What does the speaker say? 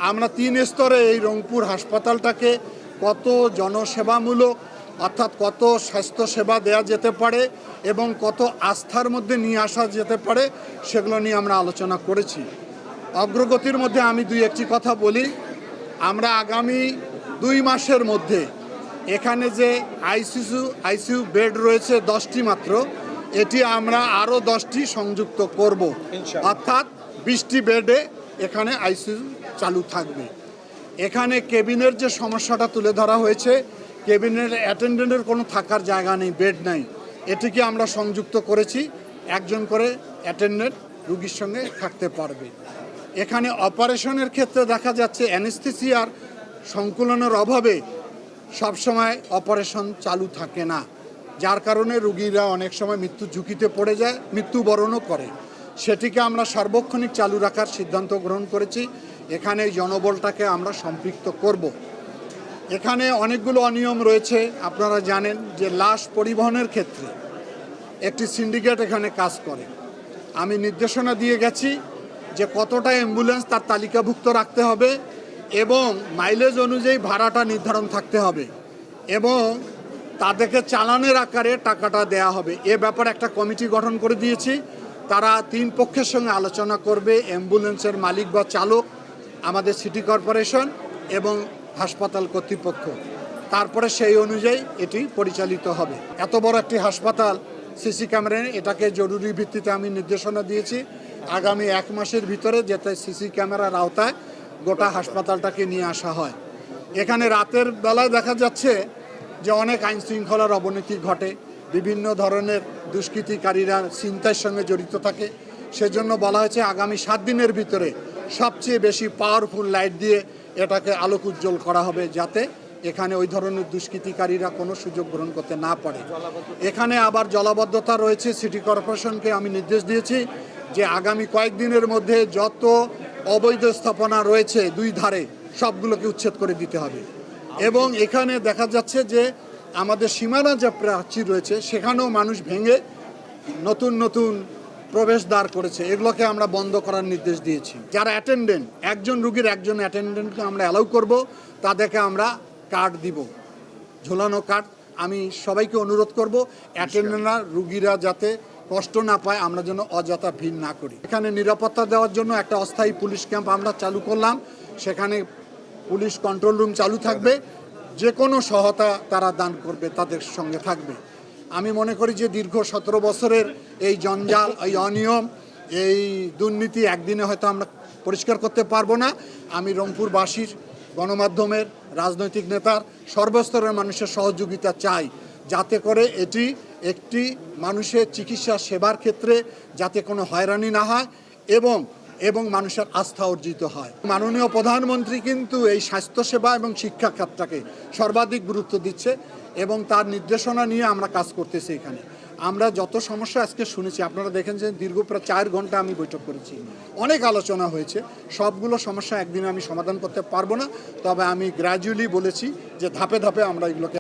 আমরা 3 স্তরে এই রংপুর হাসপাতালটাকে কত জনসেবামূলক অর্থাৎ কত স্বাস্থ্যসেবা দেওয়া যেতে পারে এবং কত আস্থার মধ্যে নিয়ে আসা যেতে পারে সেগুলো নিয়ে আমরা আলোচনা করেছি। অগ্রগতির মধ্যে আমি একটি কথা বলি, আমরা আগামী 2 মাসের মধ্যে এখানে যে আইসিইউ বেড রয়েছে 10টি মাত্র, এটি আমরা আরও 10টি সংযুক্ত করব, অর্থাৎ 20টি বেডে এখানে আইসিইউ চালু থাকবে। এখানে কেবিনের যে সমস্যাটা তুলে ধরা হয়েছে, কেবিনের অ্যাটেন্ডেন্টের কোনো থাকার জায়গা নেই, বেড নাই, এটিকে আমরা সংযুক্ত করেছি, একজন করে অ্যাটেন্ডেন্ট রুগীর সঙ্গে থাকতে পারবে। এখানে অপারেশনের ক্ষেত্রে দেখা যাচ্ছে অ্যানেস্থেসিয়ার সংকুলনের অভাবে সবসময় অপারেশন চালু থাকে না, যার কারণে রুগীরা অনেক সময় মৃত্যু ঝুঁকিতে পড়ে যায়, মৃত্যুবরণও করে। সেটিকে আমরা সার্বক্ষণিক চালু রাখার সিদ্ধান্ত গ্রহণ করেছি। এখানে এই জনবলটাকে আমরা সম্পৃক্ত করব। এখানে অনেকগুলো অনিয়ম রয়েছে। আপনারা জানেন যে লাশ পরিবহনের ক্ষেত্রে একটি সিন্ডিকেট এখানে কাজ করে। আমি নির্দেশনা দিয়ে গেছি যে কতটা অ্যাম্বুলেন্স তার তালিকাভুক্ত রাখতে হবে এবং মাইলেজ অনুযায়ী ভাড়াটা নির্ধারণ থাকতে হবে এবং তাদেরকে চালানের আকারে টাকাটা দেয়া হবে। এ ব্যাপারে একটা কমিটি গঠন করে দিয়েছি। তারা 3 পক্ষের সঙ্গে আলোচনা করবে, অ্যাম্বুলেন্সের মালিক বা চালক, আমাদের সিটি কর্পোরেশন এবং হাসপাতাল কর্তৃপক্ষ। তারপরে সেই অনুযায়ী এটি পরিচালিত হবে। এত বড় একটি হাসপাতাল, সিসি ক্যামেরা, এটাকে জরুরি ভিত্তিতে আমি নির্দেশনা দিয়েছি আগামী 1 মাসের ভিতরে যাতে সিসি ক্যামেরার আওতায় গোটা হাসপাতালটাকে নিয়ে আসা হয়। এখানে রাতের বেলায় দেখা যাচ্ছে যে অনেক আইন শৃঙ্খলার অবনতি ঘটে, বিভিন্ন ধরনের দুষ্কৃতিকারীরা ছিনতাইয়ের সঙ্গে জড়িত থাকে। সেজন্য বলা হয়েছে আগামী 7 দিনের ভিতরে সবচেয়ে বেশি পাওয়ারফুল লাইট দিয়ে এটাকে আলোক উজ্জ্বল করা হবে, যাতে এখানে ওই ধরনের দুষ্কৃতিকারীরা কোনো সুযোগ গ্রহণ করতে না পারে। এখানে আবার জলাবদ্ধতা রয়েছে। সিটি কর্পোরেশনকে আমি নির্দেশ দিয়েছি যে আগামী কয়েকদিনের মধ্যে যত অবৈধ স্থাপনা রয়েছে 2 ধারে সবগুলোকে উচ্ছেদ করে দিতে হবে। এবং এখানে দেখা যাচ্ছে যে আমাদের সীমানা যে প্রাচীর রয়েছে সেখানেও মানুষ ভেঙে নতুন নতুন প্রবেশদ্বার করেছে, এগুলোকে আমরা বন্ধ করার নির্দেশ দিয়েছি। যারা অ্যাটেন্ডেন্ট, একজন রুগীর একজন অ্যাটেন্ডেন্টকে আমরা অ্যালাউ করব, তাদেরকে আমরা কার্ড দিব, ঝোলানো কার্ড। আমি সবাইকে অনুরোধ করব অ্যাটেন্ডেন্টরা রুগীরা যাতে কষ্ট না পায়, আমরা যেন অযথা ভিড় না করি। এখানে নিরাপত্তা দেওয়ার জন্য একটা অস্থায়ী পুলিশ ক্যাম্প আমরা চালু করলাম। সেখানে পুলিশ কন্ট্রোল রুম চালু থাকবে, যে কোনো সহায়তা তারা দান করবে তাদের সঙ্গে থাকবে। আমি মনে করি যে দীর্ঘ 17 বছরের এই জঞ্জাল, এই অনিয়ম, এই দুর্নীতি একদিনে হয়তো আমরা পরিষ্কার করতে পারবো না। আমি রংপুরবাসীর, গণমাধ্যমের, রাজনৈতিক নেতার, সর্বস্তরের মানুষের সহযোগিতা চাই, যাতে করে এটি একটি মানুষের চিকিৎসা সেবার ক্ষেত্রে যাতে কোনো হয়রানি না হয় এবং মানুষের আস্থা অর্জিত হয়। মাননীয় প্রধানমন্ত্রী কিন্তু এই স্বাস্থ্যসেবা এবং শিক্ষা খাতটাকে সর্বাধিক গুরুত্ব দিচ্ছে এবং তার নির্দেশনা নিয়ে আমরা কাজ করতেছি। এখানে আমরা যত সমস্যা আজকে শুনেছি, আপনারা দেখেন যে দীর্ঘ প্রায় 4 ঘন্টা আমি বৈঠক করেছি, অনেক আলোচনা হয়েছে। সবগুলো সমস্যা একদিনে আমি সমাধান করতে পারবো না, তবে আমি গ্র্যাজুয়ালি বলেছি যে ধাপে ধাপে আমরা এগুলোকে